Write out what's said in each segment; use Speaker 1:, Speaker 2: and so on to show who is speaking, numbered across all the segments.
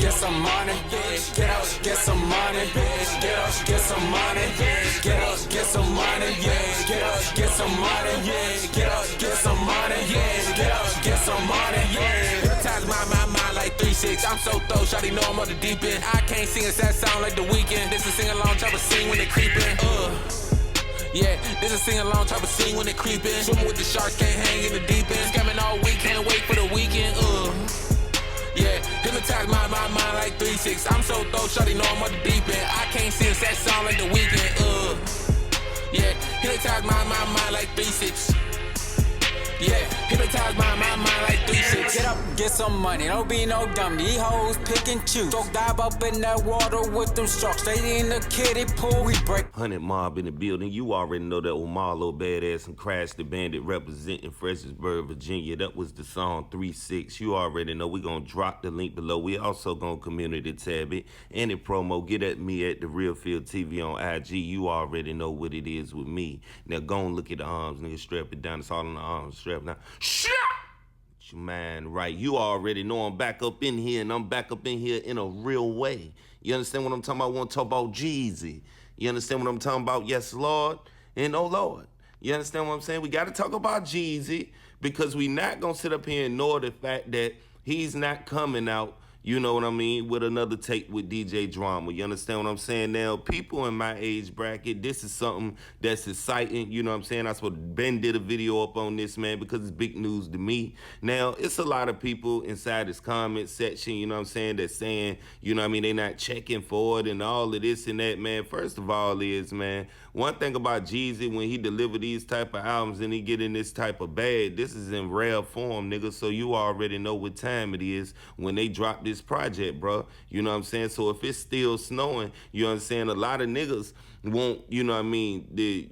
Speaker 1: get some money. Get up, get some money. Get up, get some money. Get up, get some money. Get up, get some money. Get up, get some money. Get up, get some money. Hypnotize my mind like 3-6. I'm so throw, shawty know I'm on the deep end. I can't sing a sad sound like The Weeknd. This is sing along, try to sing when they creepin'. Yeah, this is sing along, try to sing when they creepin'. Swimming with the sharks, can't hang in the deep end. Scamming all week, can't wait for the weekend. Yeah, hypnotize my mind like 3-6. I'm so throw, shawty know I'm on the deep end. I can't sing a sad sound like The Weeknd. Yeah, hypnotize my mind like 3-6. Yeah, hypnotize my mind like 3-6. Get up, get some money, don't be no dumb. These hoes pick and choose. Don't dive up in that water with them sharks. They in the kiddie pool, we break.
Speaker 2: 100 Mob in the building. You already know that Omalo Badass and Crash the Bandit representing Fredericksburg, Virginia. That was the song 3-6. You already know. We're going to drop the link below. We also going to community tab it. Any promo, get at me at The Real Field TV on IG. You already know what it is with me. Now go and look at the arms, nigga. Strap it down. It's all on the arms. Strap now. Shut your mind right. You already know I'm back up in here, and I'm back up in here in a real way. You understand what I'm talking about? I want to talk about Jeezy. You understand what I'm talking about? Yes, Lord, and oh, Lord. You understand what I'm saying? We got to talk about Jeezy because we not going to sit up here and ignore the fact that he's not coming out, you know what I mean, with another tape with DJ Drama. You understand what I'm saying? Now, people in my age bracket, this is something that's exciting. You know what I'm saying? I suppose Ben did a video up on this, man, because it's big news to me. Now, it's a lot of people inside this comment section, you know what I'm saying, that's saying, you know what I mean, they not checking for it and all of this and that, man. First of all is, man, one thing about Jeezy, when he deliver these type of albums and he get in this type of bag, this is in rare form, nigga, so you already know what time it is when they drop this project, bro. You know what I'm saying? So if it's still snowing, you understand, a lot of niggas want, you know what I mean, the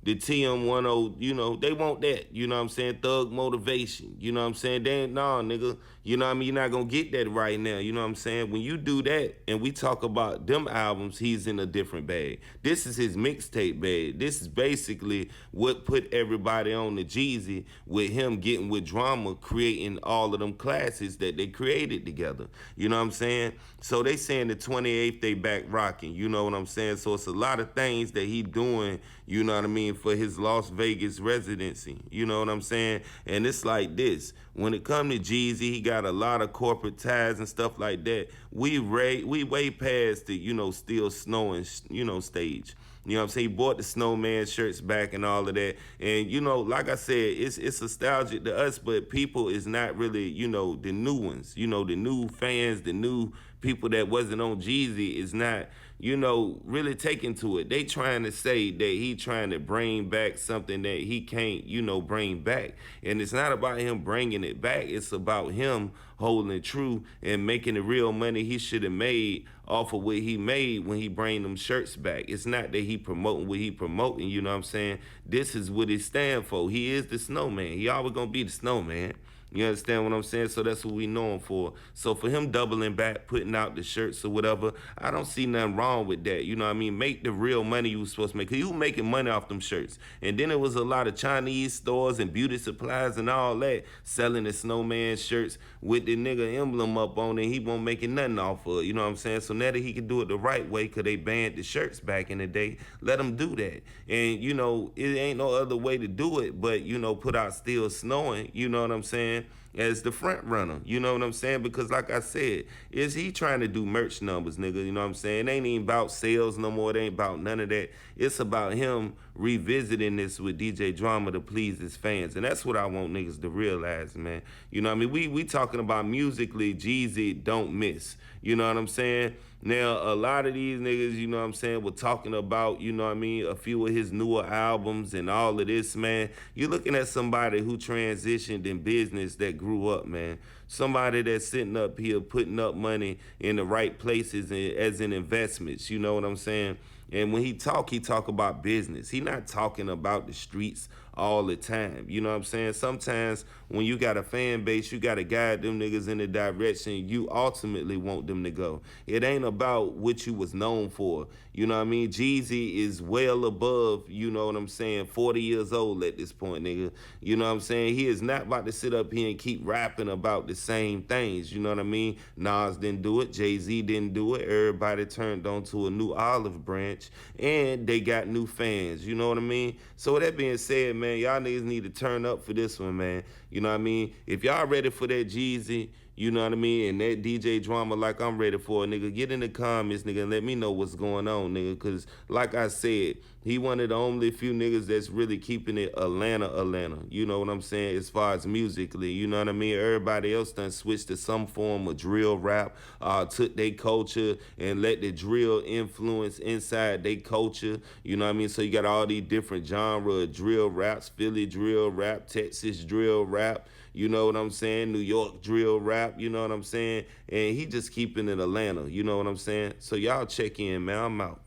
Speaker 2: TM10, you know, they want that, you know what I'm saying, thug motivation, you know what I'm saying, they ain't, nah, nigga, you know what I mean, you're not gonna get that right now, you know what I'm saying, when you do that, and we talk about them albums, he's in a different bag. This is his mixtape bag. This is basically what put everybody on the Jeezy, with him getting with Drama, creating all of them classes that they created together, you know what I'm saying, so they saying the 28th they back rocking, you know what I'm saying, so it's a lot of things that he doing, you know what I mean, for his Las Vegas residency, you know what I'm saying? And it's like this, when it come to Jeezy, he got a lot of corporate ties and stuff like that. We way past the, you know, still snowing, you know, stage. You know what I'm saying? He bought the Snowman shirts back and all of that. And, you know, like I said, it's nostalgic to us, but people is not really, you know, the new ones. You know, the new fans, the new people that wasn't on Jeezy is not, you know, really taking to it. They trying to say that he trying to bring back something that he can't, you know, bring back. And it's not about him bringing it back. It's about him holding it true and making the real money he should have made off of what he made when he bring them shirts back. It's not that he promoting what he promoting, you know what I'm saying? This is what it stand for. He is the Snowman. He always gonna be the Snowman. You understand what I'm saying? So that's what we know him for. So for him doubling back, putting out the shirts or whatever, I don't see nothing wrong with that. You know what I mean? Make the real money you was supposed to make. Because you were making money off them shirts. And then it was a lot of Chinese stores and beauty supplies and all that selling the Snowman shirts with the nigga emblem up on it. He won't making nothing off of it. You know what I'm saying? So now that he can do it the right way, because they banned the shirts back in the day, let him do that. And, you know, it ain't no other way to do it but, you know, put out Still Snowing, you know what I'm saying, as the front runner, you know what I'm saying? Because like I said, is he trying to do merch numbers, nigga, you know what I'm saying? It ain't even about sales no more. It ain't about none of that. It's about him revisiting this with DJ Drama to please his fans. And that's what I want niggas to realize, man. You know what I mean? We talking about musically, Jeezy don't miss. You know what I'm saying? Now, a lot of these niggas, you know what I'm saying, were talking about, you know what I mean, a few of his newer albums and all of this, man. You're looking at somebody who transitioned in business that grew up, man. Somebody that's sitting up here putting up money in the right places as in investments, you know what I'm saying? And when he talk about business. He not talking about the streets all the time. You know what I'm saying? Sometimes when you got a fan base, you got to guide them niggas in the direction you ultimately want them to go. It ain't about what you was known for. You know what I mean? Jeezy is well above, you know what I'm saying, 40 years old at this point, nigga. You know what I'm saying? He is not about to sit up here and keep rapping about the same things. You know what I mean? Nas didn't do it. Jay-Z didn't do it. Everybody turned onto a new olive branch, and they got new fans. You know what I mean? So with that being said, man, y'all niggas need to turn up for this one, man. You know what I mean? If y'all ready for that Jeezy, you know what I mean, and that DJ drama like I'm ready for, nigga, get in the comments, nigga, and let me know what's going on, nigga. Cause like I said, he one of the only few niggas that's really keeping it Atlanta. You know what I'm saying? As far as musically, you know what I mean? Everybody else done switched to some form of drill rap, took their culture and let the drill influence inside their culture. You know what I mean? So you got all these different genre of drill raps, Philly drill rap, Texas drill rap. You know what I'm saying? New York drill rap, you know what I'm saying? And he just keeping it Atlanta, you know what I'm saying? So y'all check in, man. I'm out.